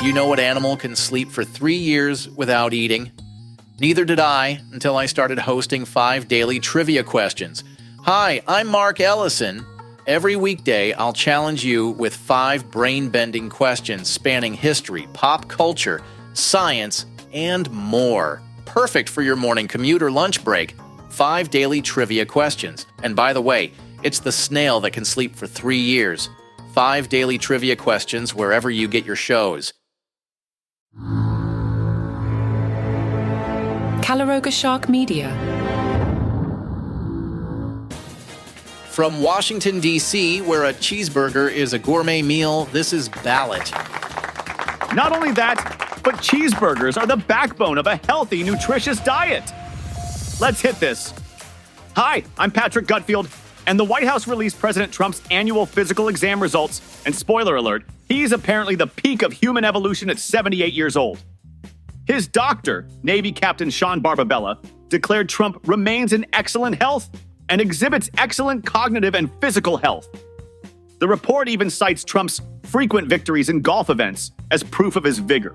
Do you know what animal can sleep for 3 years without eating? Neither did I until I started hosting 5 daily trivia questions. Hi, I'm Mark Ellison. Every weekday, I'll challenge you with 5 brain-bending questions spanning history, pop culture, science, and more. Perfect for your morning commute or lunch break. 5 daily trivia questions. And by the way, it's the snail that can sleep for 3 years. 5 daily trivia questions wherever you get your shows. Calaroga Shark Media. From Washington, D.C., where a cheeseburger is a gourmet meal, this is Ballot. Not only that, but cheeseburgers are the backbone of a healthy, nutritious diet. Let's hit this. Hi, I'm Patrick Gutfield, and the White House released President Trump's annual physical exam results, and spoiler alert, he's apparently the peak of human evolution at 78 years old. His doctor, Navy Captain Sean Barbabella, declared Trump remains in excellent health and exhibits excellent cognitive and physical health. The report even cites Trump's frequent victories in golf events as proof of his vigor.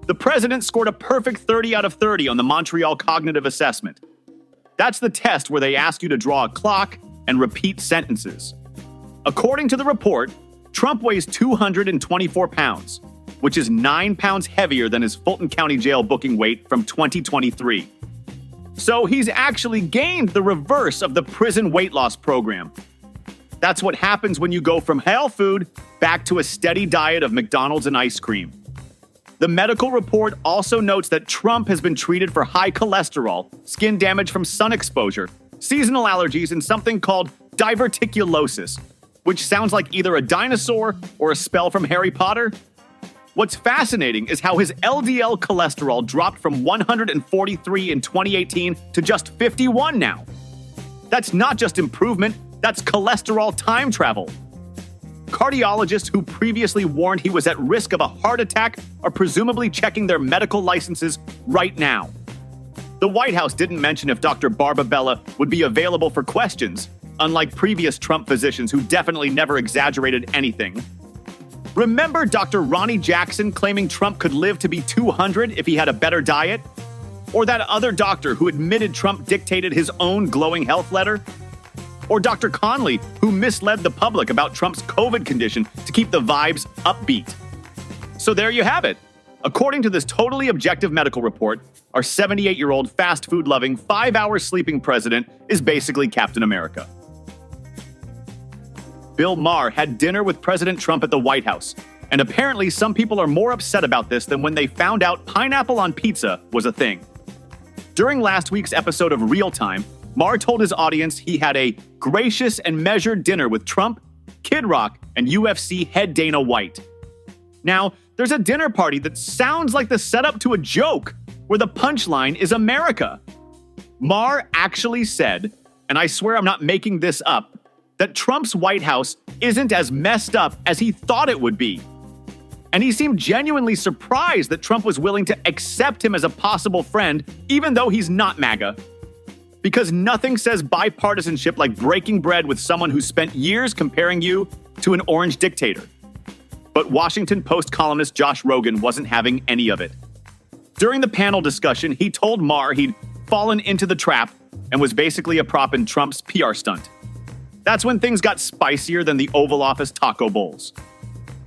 The president scored a perfect 30 out of 30 on the Montreal Cognitive Assessment. That's the test where they ask you to draw a clock and repeat sentences. According to the report, Trump weighs 224 pounds, which is 9 pounds heavier than his Fulton County Jail booking weight from 2023. So he's actually gained the reverse of the prison weight loss program. That's what happens when you go from hell food back to a steady diet of McDonald's and ice cream. The medical report also notes that Trump has been treated for high cholesterol, skin damage from sun exposure, seasonal allergies, and something called diverticulosis, which sounds like either a dinosaur or a spell from Harry Potter. What's fascinating is how his LDL cholesterol dropped from 143 in 2018 to just 51 now. That's not just improvement, that's cholesterol time travel. Cardiologists who previously warned he was at risk of a heart attack are presumably checking their medical licenses right now. The White House didn't mention if Dr. Barbabella would be available for questions, unlike previous Trump physicians who definitely never exaggerated anything. Remember Dr. Ronnie Jackson claiming Trump could live to be 200 if he had a better diet? Or that other doctor who admitted Trump dictated his own glowing health letter? Or Dr. Conley, who misled the public about Trump's COVID condition to keep the vibes upbeat? So there you have it. According to this totally objective medical report, our 78-year-old fast food-loving, 5-hour sleeping president is basically Captain America. Bill Maher had dinner with President Trump at the White House, and apparently some people are more upset about this than when they found out pineapple on pizza was a thing. During last week's episode of Real Time, Maher told his audience he had a gracious and measured dinner with Trump, Kid Rock, and UFC head Dana White. Now, there's a dinner party that sounds like the setup to a joke, where the punchline is America. Maher actually said, and I swear I'm not making this up, that Trump's White House isn't as messed up as he thought it would be. And he seemed genuinely surprised that Trump was willing to accept him as a possible friend, even though he's not MAGA. Because nothing says bipartisanship like breaking bread with someone who spent years comparing you to an orange dictator. But Washington Post columnist Josh Rogin wasn't having any of it. During the panel discussion, he told Maher he'd fallen into the trap and was basically a prop in Trump's PR stunt. That's when things got spicier than the Oval Office taco bowls.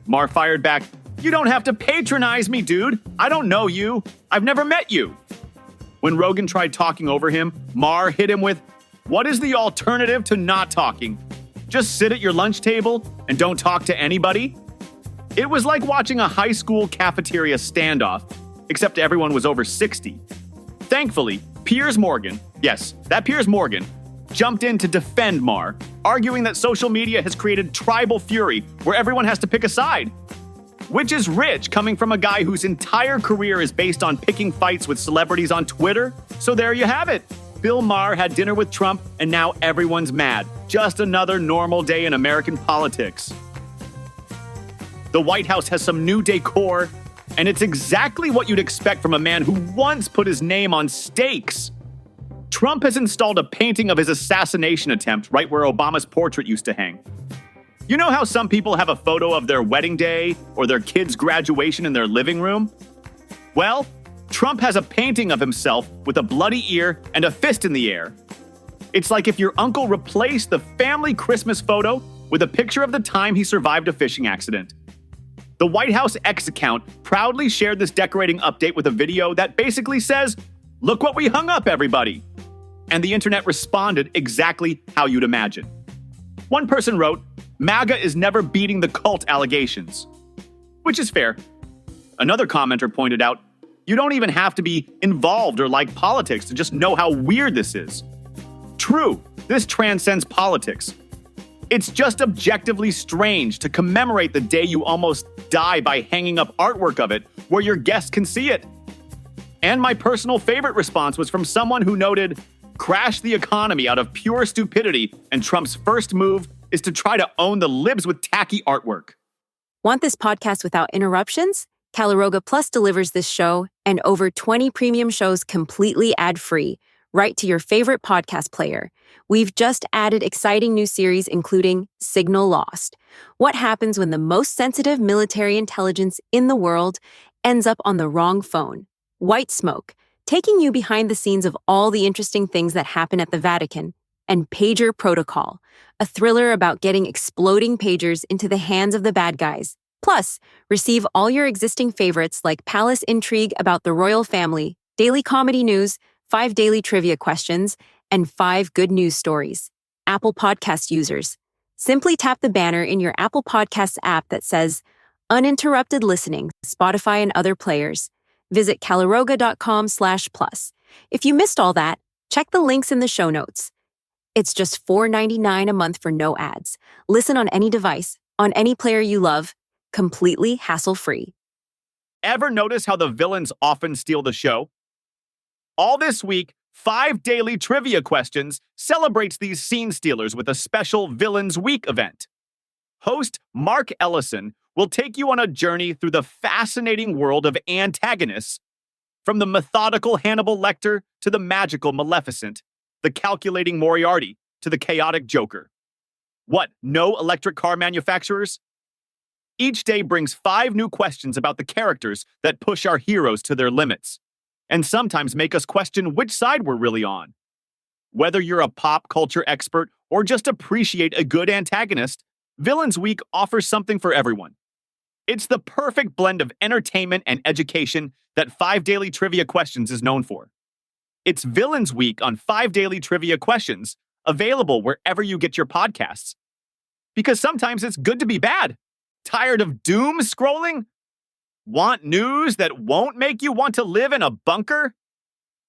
Maher fired back, "You don't have to patronize me, dude. I don't know you. I've never met you." When Rogin tried talking over him, Maher hit him with, "What is the alternative to not talking? Just sit at your lunch table and don't talk to anybody?" It was like watching a high school cafeteria standoff, except everyone was over 60. Thankfully, Piers Morgan, yes, that Piers Morgan, jumped in to defend Maher, arguing that social media has created tribal fury where everyone has to pick a side. Which is rich coming from a guy whose entire career is based on picking fights with celebrities on Twitter. So there you have it. Bill Maher had dinner with Trump and now everyone's mad. Just another normal day in American politics. The White House has some new decor, and it's exactly what you'd expect from a man who once put his name on steaks. Trump has installed a painting of his assassination attempt right where Obama's portrait used to hang. You know how some people have a photo of their wedding day or their kid's graduation in their living room? Well, Trump has a painting of himself with a bloody ear and a fist in the air. It's like if your uncle replaced the family Christmas photo with a picture of the time he survived a fishing accident. The White House X account proudly shared this decorating update with a video that basically says, "Look what we hung up, everybody." And the internet responded exactly how you'd imagine. One person wrote, "MAGA is never beating the cult allegations," which is fair. Another commenter pointed out, "You don't even have to be involved or like politics to just know how weird this is." True, this transcends politics. It's just objectively strange to commemorate the day you almost die by hanging up artwork of it where your guests can see it. And my personal favorite response was from someone who noted, "Crash the economy out of pure stupidity, and Trump's first move is to try to own the libs with tacky artwork." Want this podcast without interruptions? Caliroga Plus delivers this show and over 20 premium shows completely ad-free, right to your favorite podcast player. We've just added exciting new series including Signal Lost. What happens when the most sensitive military intelligence in the world ends up on the wrong phone? White Smoke, taking you behind the scenes of all the interesting things that happen at the Vatican. And Pager Protocol, a thriller about getting exploding pagers into the hands of the bad guys. Plus, receive all your existing favorites like Palace Intrigue about the royal family, daily comedy news, 5 daily trivia questions, and 5 good news stories. Apple Podcast users, simply tap the banner in your Apple Podcasts app that says, "Uninterrupted Listening, Spotify and Other Players." Visit caliroga.com/plus. If you missed all that, check the links in the show notes. It's just $4.99 a month for no ads. Listen on any device, on any player you love, completely hassle-free. Ever notice how the villains often steal the show? All this week, 5 Daily Trivia Questions celebrates these scene stealers with a special Villains Week event. Host Mark Ellison will take you on a journey through the fascinating world of antagonists, from the methodical Hannibal Lecter to the magical Maleficent, the calculating Moriarty to the chaotic Joker. What, no electric car manufacturers? Each day brings 5 new questions about the characters that push our heroes to their limits, and sometimes make us question which side we're really on. Whether you're a pop culture expert or just appreciate a good antagonist, Villains Week offers something for everyone. It's the perfect blend of entertainment and education that 5 Daily Trivia Questions is known for. It's Villains Week on 5 Daily Trivia Questions, available wherever you get your podcasts. Because sometimes it's good to be bad. Tired of doom scrolling? Want news that won't make you want to live in a bunker?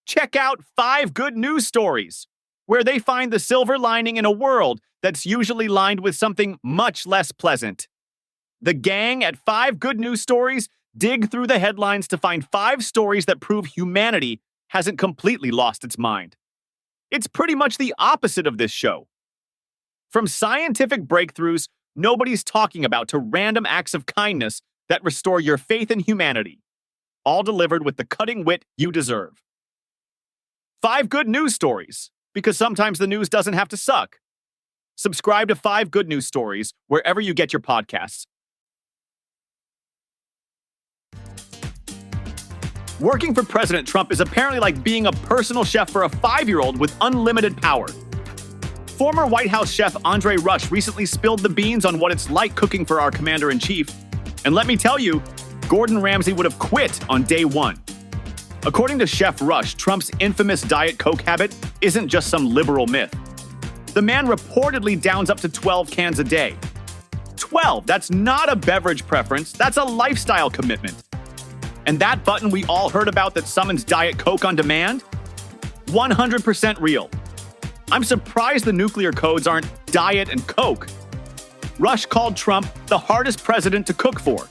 Check out 5 Good News Stories, where they find the silver lining in a world that's usually lined with something much less pleasant. The gang at 5 Good News Stories dig through the headlines to find 5 stories that prove humanity hasn't completely lost its mind. It's pretty much the opposite of this show. From scientific breakthroughs nobody's talking about to random acts of kindness that restore your faith in humanity, all delivered with the cutting wit you deserve. 5 Good News Stories, because sometimes the news doesn't have to suck. Subscribe to 5 Good News Stories wherever you get your podcasts. Working for President Trump is apparently like being a personal chef for a 5-year-old with unlimited power. Former White House chef Andre Rush recently spilled the beans on what it's like cooking for our commander-in-chief. And let me tell you, Gordon Ramsay would have quit on day 1. According to Chef Rush, Trump's infamous Diet Coke habit isn't just some liberal myth. The man reportedly downs up to 12 cans a day. 12, that's not a beverage preference, that's a lifestyle commitment. And that button we all heard about that summons Diet Coke on demand? 100% real. I'm surprised the nuclear codes aren't Diet and Coke. Rush called Trump the hardest president to cook for,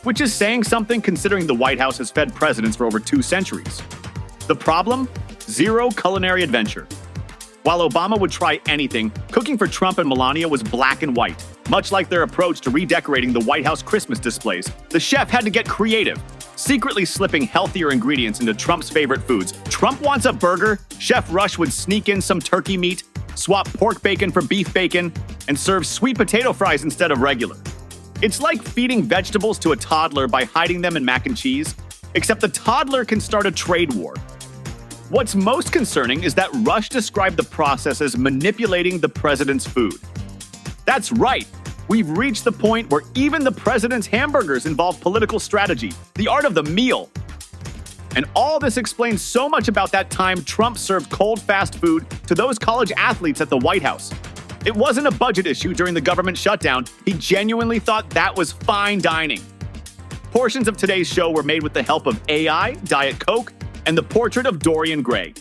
which is saying something considering the White House has fed presidents for over 2 centuries. The problem? Zero culinary adventure. While Obama would try anything, cooking for Trump and Melania was black and white. Much like their approach to redecorating the White House Christmas displays, the chef had to get creative, secretly slipping healthier ingredients into Trump's favorite foods. Trump wants a burger, Chef Rush would sneak in some turkey meat, swap pork bacon for beef bacon, and serve sweet potato fries instead of regular. It's like feeding vegetables to a toddler by hiding them in mac and cheese, except the toddler can start a trade war. What's most concerning is that Rush described the process as manipulating the president's food. That's right. We've reached the point where even the president's hamburgers involve political strategy, the art of the meal. And all this explains so much about that time Trump served cold fast food to those college athletes at the White House. It wasn't a budget issue during the government shutdown. He genuinely thought that was fine dining. Portions of today's show were made with the help of AI, Diet Coke, and the portrait of Dorian Gray.